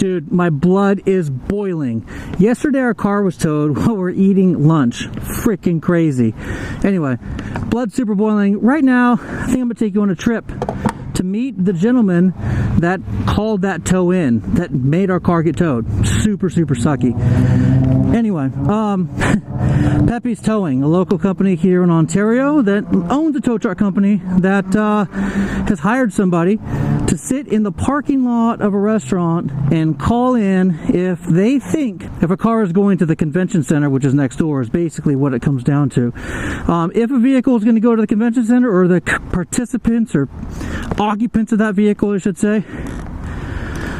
Dude, my blood is boiling. Yesterday our car was towed while we're eating lunch. Freaking crazy. Anyway, blood super boiling. Right now, I think I'm gonna take you on a trip to meet the gentleman that called that tow in, that made our car get towed. Super, super sucky. Anyway, Pepe's Towing, a local company here in Ontario that owns a tow truck company that has hired somebody to sit in the parking lot of a restaurant and call in if they think if a car is going to the convention center, which is next door, is basically what it comes down to. If a vehicle is going to go to the convention center, or the participants or occupants of that vehicle, I should say,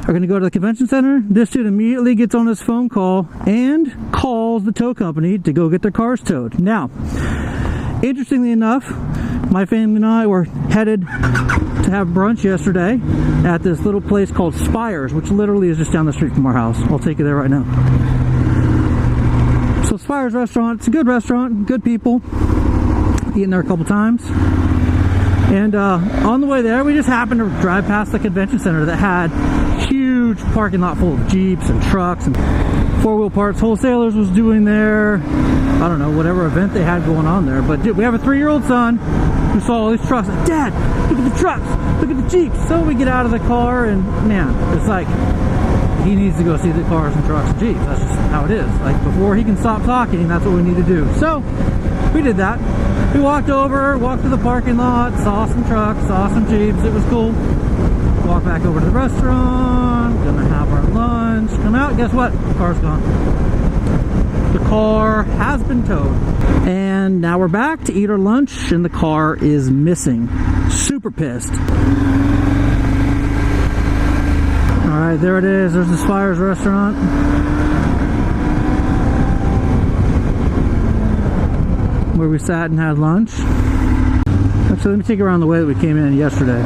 are going to go to the convention center, this dude immediately gets on his phone call and calls the tow company to go get their cars towed. Now, interestingly enough, my family and I were headed to have brunch yesterday at this little place called Spires, which literally is just down the street from our house. I'll take you there right now. So Spires restaurant, it's a good restaurant, good people. Eaten there a couple times. And on the way there, we just happened to drive past the convention center that had huge parking lot full of Jeeps and trucks and four-wheel parts wholesalers was doing there. I don't know, whatever event they had going on there. But dude, we have a 3-year-old son who saw all these trucks. Like, Dad, look at the trucks, look at the Jeeps. So we get out of the car and man, it's like he needs to go see the cars and trucks and Jeeps. That's just how it is. Like before he can stop talking, that's what we need to do. So we did that. We walked over, walked to the parking lot, saw some trucks, saw some Jeeps. It was cool. Walked back over to the restaurant, gonna have our lunch. Come out, guess what? The car's gone. The car has been towed. And now we're back to eat our lunch and the car is missing. Super pissed. Alright, there it is. There's the Spires restaurant. Where we sat and had lunch. Actually, let me take you around the way that we came in yesterday.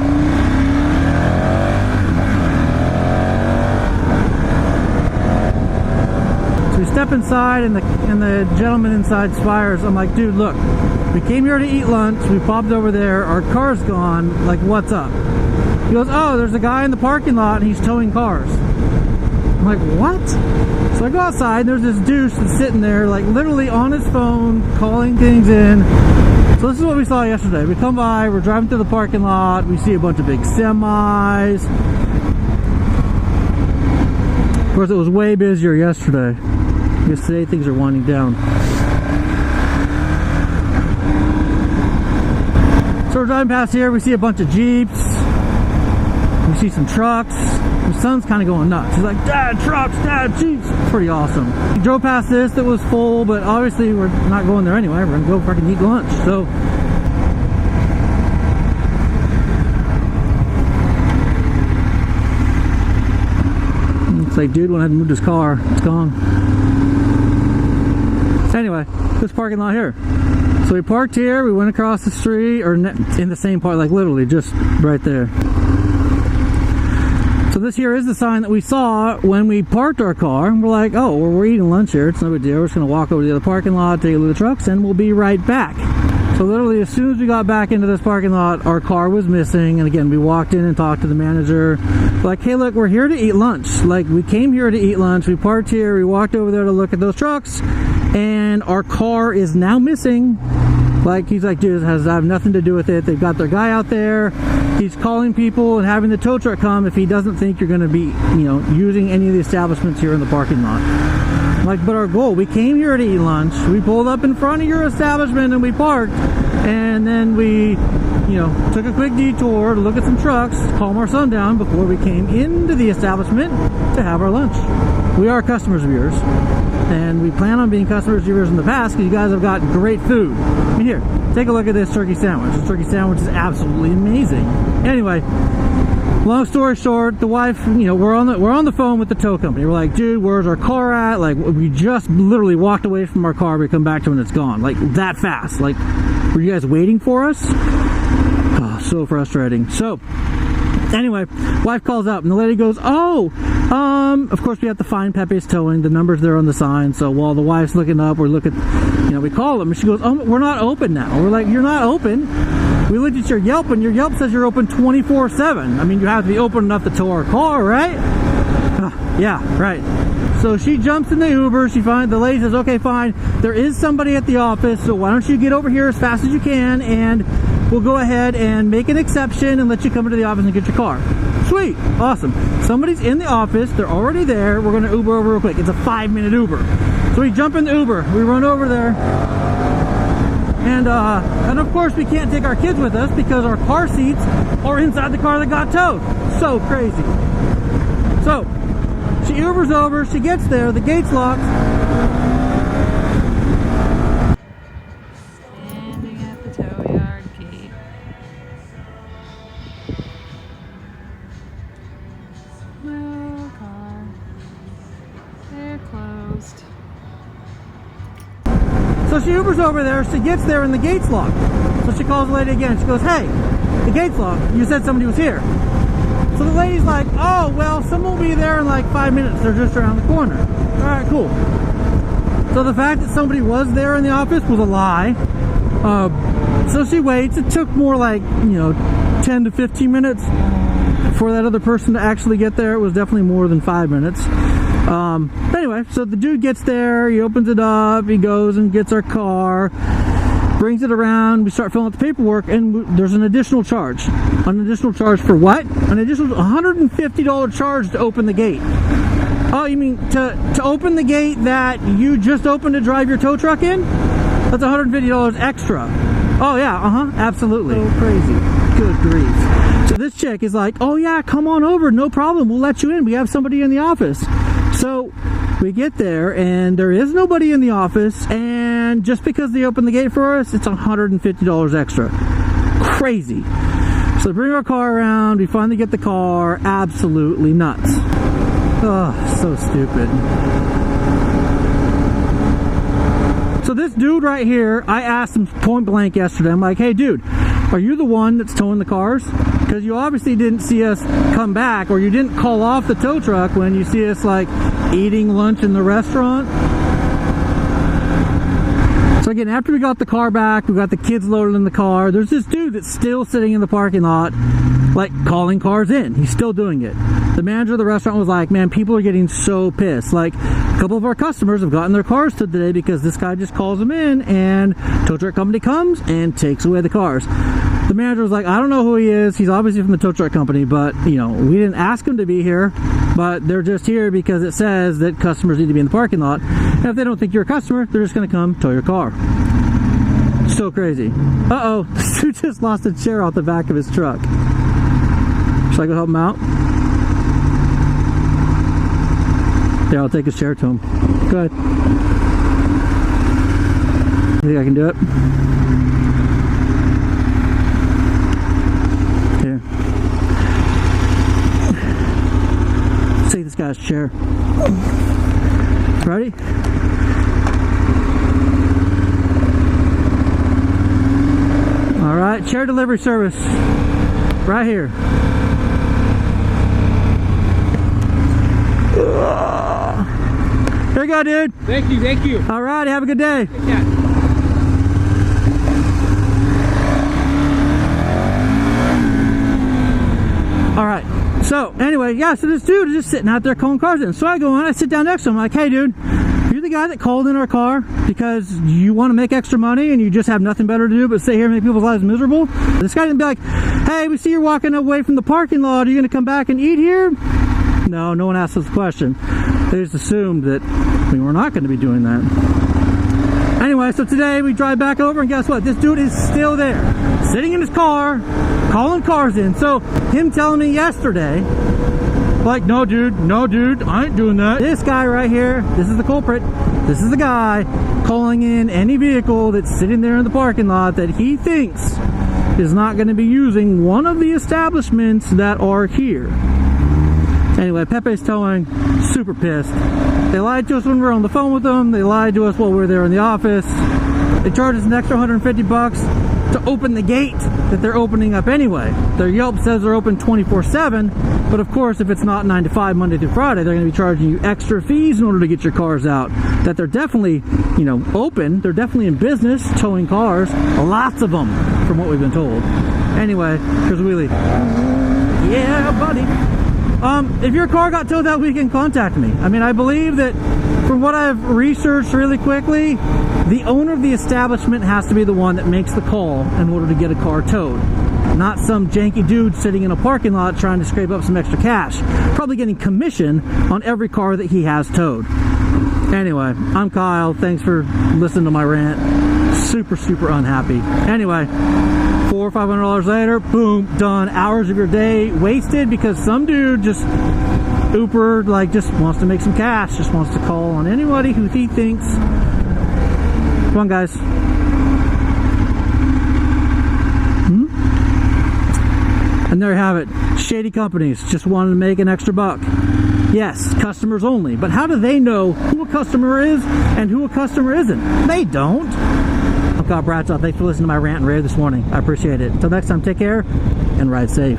So we step inside, and the gentleman inside Spires, I'm like, dude, look, we came here to eat lunch, we popped over there, our car's gone, like, what's up? He goes, oh, there's a guy in the parking lot and he's towing cars. I'm like, what? So I go outside and there's this douche that's sitting there, like literally on his phone, calling things in. So this is what we saw yesterday. We come by, we're driving through the parking lot, we see a bunch of big semis. Of course, it was way busier yesterday. I guess today things are winding down. So we're driving past here, we see a bunch of Jeeps. We see some trucks. My son's kind of going nuts. He's like, Dad, trucks, Dad, Jeeps. Pretty awesome. We drove past this that was full, but obviously we're not going there anyway. We're going to go fucking eat lunch. So, looks like dude went ahead and moved his car. It's gone. Anyway, this parking lot here. So we parked here, we went across the street, or in the same part, like literally just right there. So this here is the sign that we saw when we parked our car, and we're like, oh, well, we're eating lunch here, it's no big deal, we're just going to walk over to the other parking lot, take a look at the trucks, and we'll be right back. So literally as soon as we got back into this parking lot, our car was missing, and again, we walked in and talked to the manager, like, hey look, we're here to eat lunch. Like, we came here to eat lunch, we parked here, we walked over there to look at those trucks, and our car is now missing. Like, he's like, dude, it has nothing to do with it. They've got their guy out there. He's calling people and having the tow truck come if he doesn't think you're going to be, using any of the establishments here in the parking lot. Like, but our goal, we came here to eat lunch. We pulled up in front of your establishment and we parked. And then we, took a quick detour to look at some trucks, calm our son down before we came into the establishment to have our lunch. We are customers of yours. And we plan on being customers of yours in the past because you guys have got great food. I mean, here, take a look at this turkey sandwich. This turkey sandwich is absolutely amazing. Anyway, long story short, the wife, we're on the phone with the tow company. We're like, dude, where's our car at? Like, we just literally walked away from our car. We come back to it and it's gone. Like, that fast. Like, were you guys waiting for us? Oh, so frustrating. So, anyway, wife calls up and the lady goes, oh, of course we have to find Pepe's Towing. The number's there on the sign. So while the wife's looking up, we're looking, we call them and she goes, oh, we're not open now. We're like, you're not open? We looked at your Yelp and your Yelp says you're open 24/7. I mean, you have to be open enough to tow our car, right? Yeah, right. So she jumps in the Uber. The lady says, okay, fine. There is somebody at the office, so why don't you get over here as fast as you can, and we'll go ahead and make an exception and let you come into the office and get your car. Sweet. Awesome. Somebody's in the office. They're already there. We're going to Uber over real quick. It's a 5-minute Uber. So we jump in the Uber. We run over there. And of course, we can't take our kids with us because our car seats are inside the car that got towed. So crazy. So she Ubers over. She gets there. The gate's locked. Standing at the tow yard gate. No car. They're closed. So she Ubers over there. She gets there and the gate's locked. So she calls the lady again. She goes, hey, the gate's locked. You said somebody was here. So the lady's like, oh, well, someone will be there in like 5 minutes. They're just around the corner. All right, cool. So the fact that somebody was there in the office was a lie. So she waits. It took more like, 10 to 15 minutes for that other person to actually get there. It was definitely more than 5 minutes. But anyway, so the dude gets there. He opens it up. He goes and gets our car. Brings it around, we start filling out the paperwork, and there's an additional charge. An additional charge for what? An additional $150 charge to open the gate. Oh, you mean to open the gate that you just opened to drive your tow truck in? That's $150 extra. Oh yeah, absolutely. So crazy. Good grief. So this chick is like, oh yeah, come on over, no problem, we'll let you in. We have somebody in the office. So we get there and there is nobody in the office, and just because they opened the gate for us, it's $150 extra. Crazy. So bring our car around, we finally get the car. Absolutely nuts. Oh, so stupid. So this dude right here, I asked him point blank yesterday, I'm like, hey dude, are you the one that's towing the cars? Because you obviously didn't see us come back, or you didn't call off the tow truck when you see us like eating lunch in the restaurant. So again, after we got the car back, we got the kids loaded in the car, there's this dude that's still sitting in the parking lot, like calling cars in. He's still doing it. The manager of the restaurant was like, man, people are getting so pissed. Like, a couple of our customers have gotten their cars towed today because this guy just calls them in and tow truck company comes and takes away the cars. The manager was like, I don't know who he is. He's obviously from the tow truck company, but we didn't ask him to be here, but they're just here because it says that customers need to be in the parking lot. And if they don't think you're a customer, they're just going to come tow your car. So crazy. Uh-oh, this dude just lost a chair off the back of his truck. Should I go help him out? Yeah, I'll take his chair to him. Go ahead. You think I can do it? Here. Let's take this guy's chair. Ready? Alright, chair delivery service. Right here. Here you go, dude. Thank you, thank you. All right, have a good day. Yeah. All right. So anyway, yeah. So this dude is just sitting out there calling cars in. So I go in, I sit down next to him. I'm like, hey, dude, you're the guy that called in our car because you want to make extra money and you just have nothing better to do but sit here and make people's lives miserable. This guy didn't be like, hey, we see you're walking away from the parking lot. Are you going to come back and eat here? No, no one asked us the question. They just assumed that we were not going to be doing that. Anyway, so today we drive back over and guess what? This dude is still there, sitting in his car, calling cars in. So him telling me yesterday, like, no dude, I ain't doing that. This guy right here, this is the culprit. This is the guy calling in any vehicle that's sitting there in the parking lot that he thinks is not going to be using one of the establishments that are here. Anyway, Pepe's towing, super pissed. They lied to us when we were on the phone with them. They lied to us while we were there in the office. They charged us an extra $150 to open the gate that they're opening up anyway. Their Yelp says they're open 24/7, but of course, if it's not 9 to 5 Monday through Friday, they're going to be charging you extra fees in order to get your cars out. That they're definitely, open. They're definitely in business towing cars. Lots of them, from what we've been told. Anyway, here's Wheelie. Yeah, buddy. If your car got towed that weekend, contact me. I mean, I believe that from what I've researched really quickly, the owner of the establishment has to be the one that makes the call in order to get a car towed. Not some janky dude sitting in a parking lot trying to scrape up some extra cash. Probably getting commission on every car that he has towed. Anyway, I'm Kyle. Thanks for listening to my rant. Super, super unhappy. Anyway, $400 or $500 later, boom, done. Hours of your day wasted because some dude just Uber, like, just wants to make some cash. Just wants to call on anybody who he thinks. Come on, guys. And there you have it. Shady companies just wanted to make an extra buck. Yes, customers only. But how do they know who a customer is and who a customer isn't? They don't. I'm Kyle Bradshaw. Thanks for listening to my rant and rave this morning. I appreciate it. Until next time, take care and ride safe.